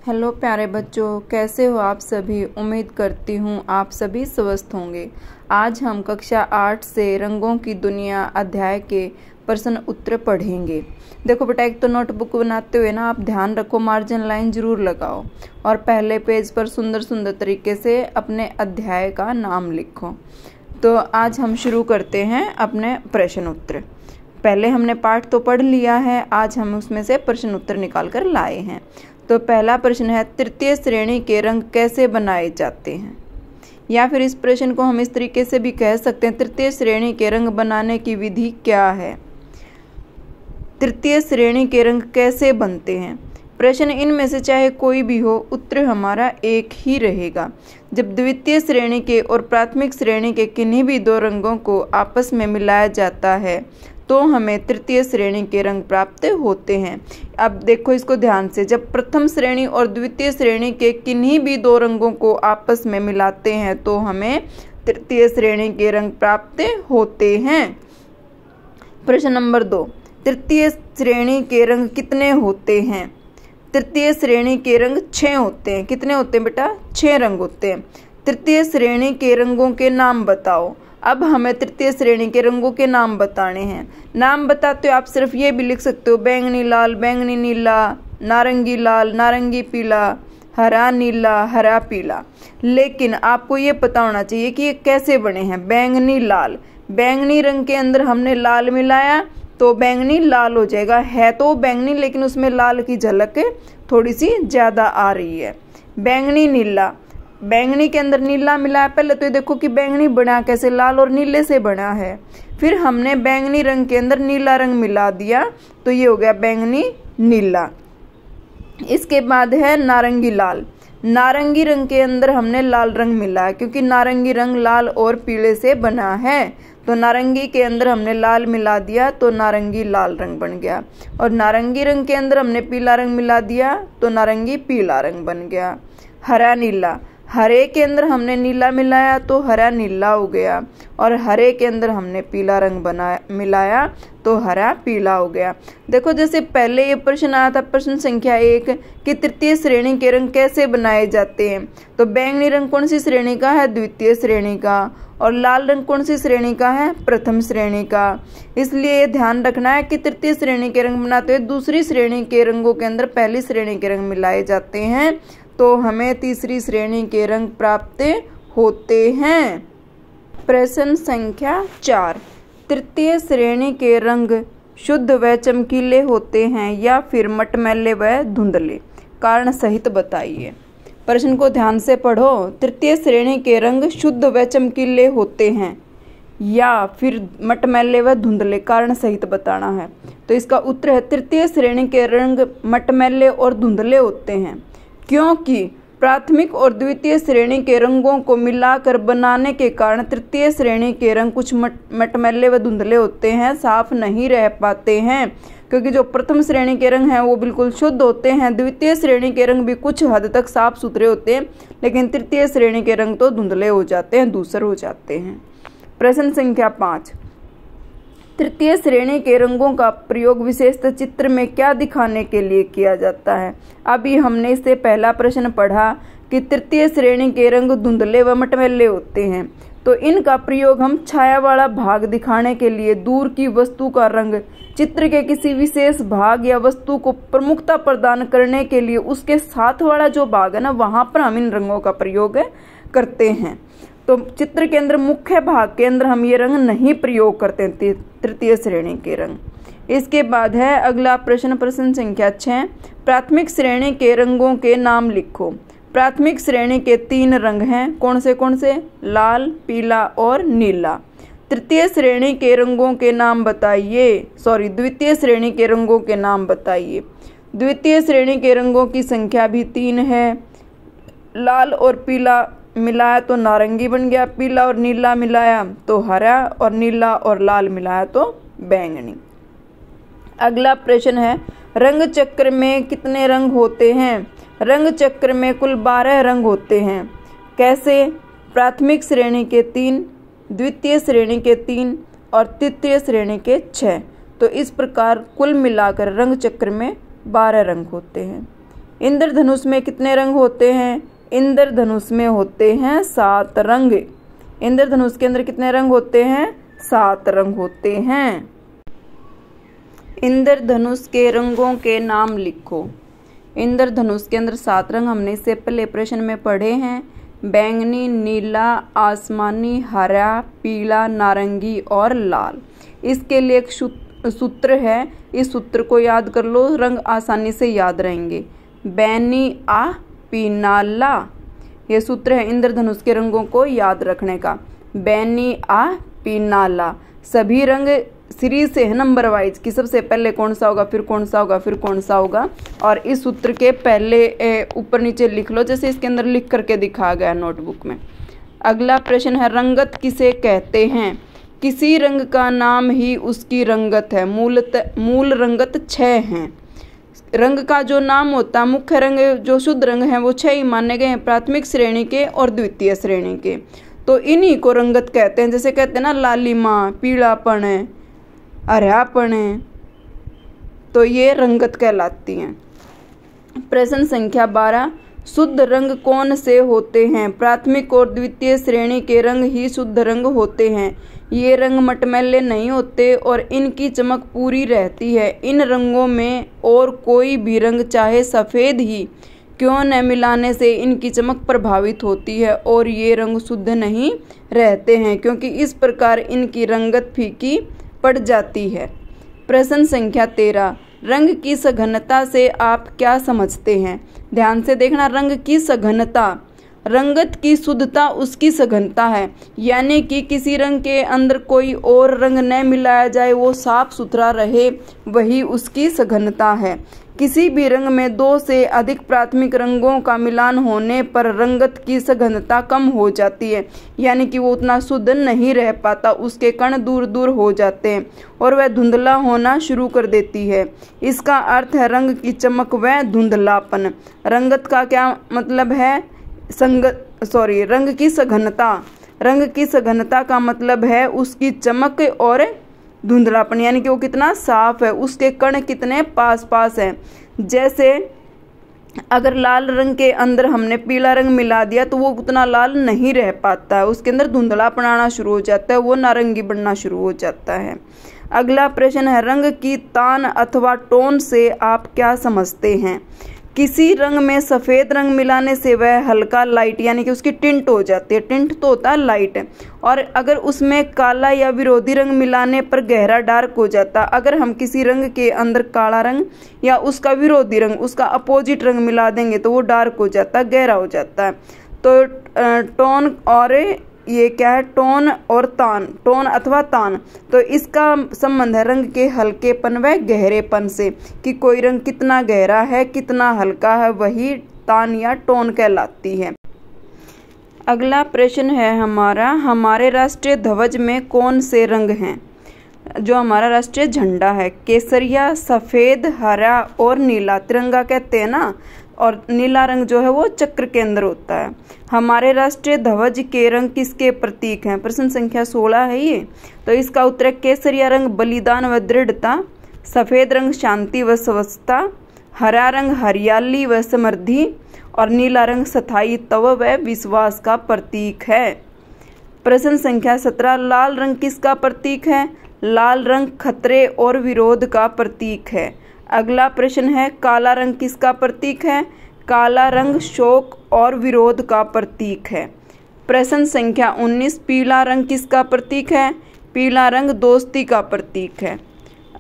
Hello प्यारे बच्चों, कैसे हो आप सभी। उम्मीद करती हूँ आप सभी स्वस्थ होंगे। आज हम कक्षा 8 से रंगों की दुनिया अध्याय के प्रश्न उत्तर पढ़ेंगे। देखो बेटा, एक तो नोटबुक बनाते हुए ना आप ध्यान रखो, मार्जिन लाइन जरूर लगाओ और पहले पेज पर सुंदर सुंदर तरीके से अपने अध्याय का नाम लिखो। तो आज हम शुरू करते हैं अपने प्रश्न उत्तर। पहले हमने पाठ तो पढ़ लिया है, आज हम उसमें से प्रश्न उत्तर निकाल कर लाए हैं। तो पहला प्रश्न है, तृतीय श्रेणी के रंग कैसे बनाए जाते हैं। या फिर इस प्रश्न को हम इस तरीके से भी कह सकते हैं, तृतीय श्रेणी के रंग बनाने की विधि क्या है। तृतीय श्रेणी के रंग कैसे बनते हैं। प्रश्न इनमें से चाहे कोई भी हो, उत्तर हमारा एक ही रहेगा। जब द्वितीय श्रेणी के और प्राथमिक श्रेणी के किन्हीं भी दो रंगों को आपस में मिलाया जाता है तो हमें तृतीय श्रेणी के रंग प्राप्त होते हैं। अब देखो इसको ध्यान से, जब प्रथम श्रेणी और द्वितीय श्रेणी के किन्हीं भी दो रंगों को आपस में मिलाते हैं तो हमें तृतीय श्रेणी के रंग प्राप्त होते हैं। प्रश्न नंबर 2, तृतीय श्रेणी के रंग कितने होते हैं। तृतीय श्रेणी के रंग 6 होते हैं। कितने होते हैं बेटा? 6 रंग होते हैं। तृतीय श्रेणी के रंगों के नाम बताओ। अब हमें तृतीय श्रेणी के रंगों के नाम बताने हैं। नाम बताते हो आप सिर्फ ये भी लिख सकते हो, बैंगनी लाल, बैंगनी नीला, नारंगी लाल, नारंगी पीला, हरा नीला, हरा पीला। लेकिन आपको ये पता होना चाहिए कि ये कैसे बने हैं। बैंगनी लाल, बैंगनी रंग के अंदर हमने लाल मिलाया तो बैंगनी लाल हो जाएगा। है तो बैंगनी लेकिन उसमें लाल की झलक थोड़ी सी ज़्यादा आ रही है। बैंगनी नीला, बैंगनी के अंदर नीला मिलाया। पहले तो ये देखो कि बैंगनी बना कैसे, लाल और नीले से बना है। फिर हमने बैंगनी रंग के अंदर नीला रंग मिला दिया तो ये हो गया बैंगनी नीला। इसके बाद है नारंगी लाल। नारंगी रंग के अंदर हमने लाल रंग मिला क्योंकि नारंगी रंग लाल और पीले से बना है। तो नारंगी के अंदर हमने लाल मिला दिया तो नारंगी लाल रंग बन गया। और नारंगी रंग के अंदर हमने पीला रंग मिला दिया तो नारंगी पीला रंग बन गया। हरा नीला, हरे के अंदर हमने नीला मिलाया तो हरा नीला हो गया। और हरे के अंदर हमने पीला रंग मिलाया तो हरा पीला हो गया। देखो जैसे पहले ये प्रश्न आया था, प्रश्न संख्या 1 कि तृतीय श्रेणी के रंग कैसे बनाए जाते हैं। तो बैंगनी रंग कौन सी श्रेणी का है? द्वितीय श्रेणी का। और लाल रंग कौन सी श्रेणी का है? प्रथम श्रेणी का। इसलिए ये ध्यान रखना है कि तृतीय श्रेणी के रंग बनाते हुए दूसरी श्रेणी के रंगों के अंदर पहली श्रेणी के रंग मिलाए जाते हैं तो हमें तीसरी श्रेणी के रंग प्राप्त होते हैं। प्रश्न संख्या 4, तृतीय श्रेणी के रंग शुद्ध व चमकीले होते हैं या फिर मटमैले व धुंधले। कारण सहित बताइए। प्रश्न को ध्यान से पढ़ो। तृतीय श्रेणी के रंग शुद्ध व चमकीले होते हैं या फिर मटमैले व धुंधले, कारण सहित बताना है। तो इसका उत्तर है तृतीय श्रेणी के रंग मटमैले और धुंधले होते हैं क्योंकि प्राथमिक और द्वितीय श्रेणी के रंगों को मिलाकर बनाने के कारण तृतीय श्रेणी के रंग कुछ मटमैले व धुंधले होते हैं, साफ नहीं रह पाते हैं। क्योंकि जो प्रथम श्रेणी के रंग हैं वो बिल्कुल शुद्ध होते हैं। द्वितीय श्रेणी के रंग भी कुछ हद तक साफ सुथरे होते हैं, लेकिन तृतीय श्रेणी के रंग तो धुंधले हो जाते हैं, धूसर हो जाते हैं। प्रश्न संख्या 5, तृतीय श्रेणी के रंगों का प्रयोग विशेषतः चित्र में क्या दिखाने के लिए किया जाता है। अभी हमने इससे पहला प्रश्न पढ़ा कि तृतीय श्रेणी के रंग धुंधले व मटमैले होते हैं तो इनका प्रयोग हम छाया वाला भाग दिखाने के लिए, दूर की वस्तु का रंग चित्र के किसी विशेष भाग या वस्तु को प्रमुखता प्रदान करने के लिए उसके साथ वाला जो भाग है ना, वहां पर हम इन रंगों का प्रयोग करते हैं। तो चित्र के अंदर मुख्य भाग के अंदर हम ये रंग नहीं प्रयोग करते हैं, तृतीय श्रेणी के रंग। इसके बाद है अगला प्रश्न, प्रश्न संख्या 6, प्राथमिक श्रेणी के रंगों के नाम लिखो। प्राथमिक श्रेणी के 3 रंग हैं, कौन से? लाल, पीला और नीला। तृतीय श्रेणी के रंगों के नाम बताइए। द्वितीय श्रेणी के रंगों के नाम बताइए। द्वितीय श्रेणी के रंगों की संख्या भी 3 है। लाल और पीला मिलाया तो नारंगी बन गया, पीला और नीला मिलाया तो हरा, और नीला और लाल मिलाया तो बैंगनी। अगला प्रश्न है, रंग चक्र में कितने रंग होते हैं। रंग चक्र में कुल 12 रंग होते हैं। कैसे? प्राथमिक श्रेणी के 3, द्वितीय श्रेणी के 3 और तृतीय श्रेणी के 6। तो इस प्रकार कुल मिलाकर रंग चक्र में 12 रंग होते हैं। इंद्रधनुष में कितने रंग होते हैं? इंद्रधनुष में होते हैं 7 रंग। इंद्रधनुष के अंदर कितने रंग होते हैं? 7 रंग होते हैं। इंद्रधनुष के रंगों के नाम लिखो। इंद्रधनुष के अंदर 7 रंग हमने इससे पहले प्रश्न में पढ़े हैं। बैंगनी, नीला, आसमानी, हरा, पीला, नारंगी और लाल। इसके लिए एक सूत्र है, इस सूत्र को याद कर लो, रंग आसानी से याद रहेंगे। बैनी आ पीना ला, ये सूत्र है इंद्रधनुष के रंगों को याद रखने का। बैनी आ पीना ला। सभी रंग सीरीज से है नंबर वाइज कि सबसे पहले कौन सा होगा, फिर कौन सा होगा, फिर कौन सा होगा। और इस सूत्र के पहले ऊपर नीचे लिख लो, जैसे इसके अंदर लिख करके दिखाया गया नोटबुक में। अगला प्रश्न है, रंगत किसे कहते हैं? किसी रंग का नाम ही उसकी रंगत है। मूल रंगत 6 हैं। रंग का जो नाम होता है, मुख्य रंग जो शुद्ध रंग हैं वो 6 ही माने गए हैं, प्राथमिक श्रेणी के और द्वितीय श्रेणी के। तो इन्हीं को रंगत कहते हैं। जैसे कहते हैं ना लालिमा, पीलापन, हरापन, तो ये रंगत कहलाती हैं। प्रश्न संख्या 12, शुद्ध रंग कौन से होते हैं? प्राथमिक और द्वितीय श्रेणी के रंग ही शुद्ध रंग होते हैं। ये रंग मटमैले नहीं होते और इनकी चमक पूरी रहती है। इन रंगों में और कोई भी रंग चाहे सफ़ेद ही क्यों न मिलाने से इनकी चमक प्रभावित होती है और ये रंग शुद्ध नहीं रहते हैं, क्योंकि इस प्रकार इनकी रंगत फीकी पड़ जाती है। प्रश्न संख्या 13, रंग की सघनता से आप क्या समझते हैं? ध्यान से देखना, रंग की सघनता, रंगत की शुद्धता उसकी सघनता है, यानी कि किसी रंग के अंदर कोई और रंग न मिलाया जाए, वो साफ सुथरा रहे, वही उसकी सघनता है। किसी भी रंग में 2 से अधिक प्राथमिक रंगों का मिलान होने पर रंगत की सघनता कम हो जाती है, यानी कि वो उतना शुद्ध नहीं रह पाता, उसके कण दूर दूर हो जाते हैं और वह धुंधला होना शुरू कर देती है। इसका अर्थ है रंग की चमक व धुंधलापन। रंगत का क्या मतलब है? रंग की सघनता। रंग की सघनता का मतलब है उसकी चमक और धुंधलापन, यानी कि वो कितना साफ है, उसके कण कितने पास पास हैं। जैसे अगर लाल रंग के अंदर हमने पीला रंग मिला दिया तो वो उतना लाल नहीं रह पाता है, उसके अंदर धुंधलापन आना शुरू हो जाता है, वो नारंगी बनना शुरू हो जाता है। अगला प्रश्न है, रंग की तान अथवा टोन से आप क्या समझते हैं? किसी रंग में सफ़ेद रंग मिलाने से वह हल्का लाइट, यानी कि उसकी टिंट हो जाती है। टिंट तो होता है लाइट, और अगर उसमें काला या विरोधी रंग मिलाने पर गहरा डार्क हो जाता। अगर हम किसी रंग के अंदर काला रंग या उसका विरोधी रंग, उसका अपोजिट रंग मिला देंगे तो वो डार्क हो जाता है, गहरा हो जाता है। तो टोन और ये क्या है? टोन और तान, टोन अथवा तान, तो इसका संबंध है रंग के हल्केपन व गहरेपन से, कि कोई रंग कितना गहरा है, कितना हल्का है, वही तान या टोन कहलाती है। अगला प्रश्न है हमारा, हमारे राष्ट्रीय ध्वज में कौन से रंग हैं? जो हमारा राष्ट्रीय झंडा है, केसरिया, सफ़ेद, हरा और नीला। तिरंगा कहते हैं ना, और नीला रंग जो है वो चक्र के अंदर होता है। हमारे राष्ट्रीय ध्वज के रंग किसके प्रतीक हैं? प्रश्न संख्या 16 है ये। तो इसका उत्तर है केसरिया रंग बलिदान व दृढ़ता, सफ़ेद रंग शांति व स्वस्थता, हरा रंग हरियाली व समृद्धि और नीला रंग स्थायित्व व विश्वास का प्रतीक है। प्रश्न संख्या 17, लाल रंग किसका प्रतीक है? लाल रंग खतरे और विरोध का प्रतीक है। अगला प्रश्न है, काला रंग किसका प्रतीक है? काला रंग शोक और विरोध का प्रतीक है। प्रश्न संख्या 19, पीला रंग किसका प्रतीक है? पीला रंग दोस्ती का प्रतीक है।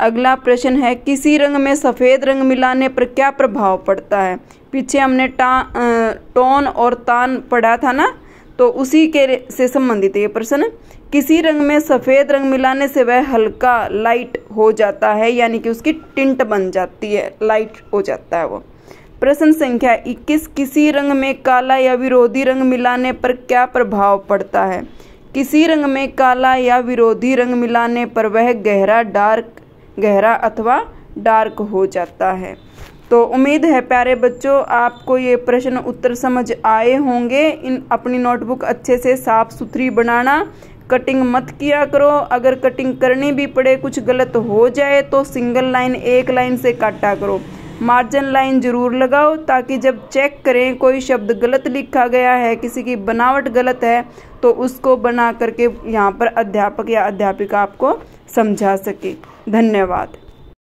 अगला प्रश्न है, किसी रंग में सफ़ेद रंग मिलाने पर क्या प्रभाव पड़ता है? पीछे हमने टोन और तान पढ़ा था ना, तो उसी के से संबंधित है ये प्रश्न। किसी रंग में सफ़ेद रंग मिलाने से वह हल्का लाइट हो जाता है, यानी कि उसकी टिंट बन जाती है, लाइट हो जाता है वो। प्रश्न संख्या 21, किसी रंग में काला या विरोधी रंग मिलाने पर क्या प्रभाव पड़ता है? किसी रंग में काला या विरोधी रंग मिलाने पर वह गहरा अथवा डार्क हो जाता है। तो उम्मीद है प्यारे बच्चों आपको ये प्रश्न उत्तर समझ आए होंगे। इन अपनी नोटबुक अच्छे से साफ सुथरी बनाना, कटिंग मत किया करो। अगर कटिंग करनी भी पड़े, कुछ गलत हो जाए तो सिंगल लाइन, एक लाइन से काटा करो। मार्जिन लाइन जरूर लगाओ ताकि जब चेक करें कोई शब्द गलत लिखा गया है, किसी की बनावट गलत है, तो उसको बना करके यहाँ पर अध्यापक या अध्यापिका आपको समझा सके। धन्यवाद।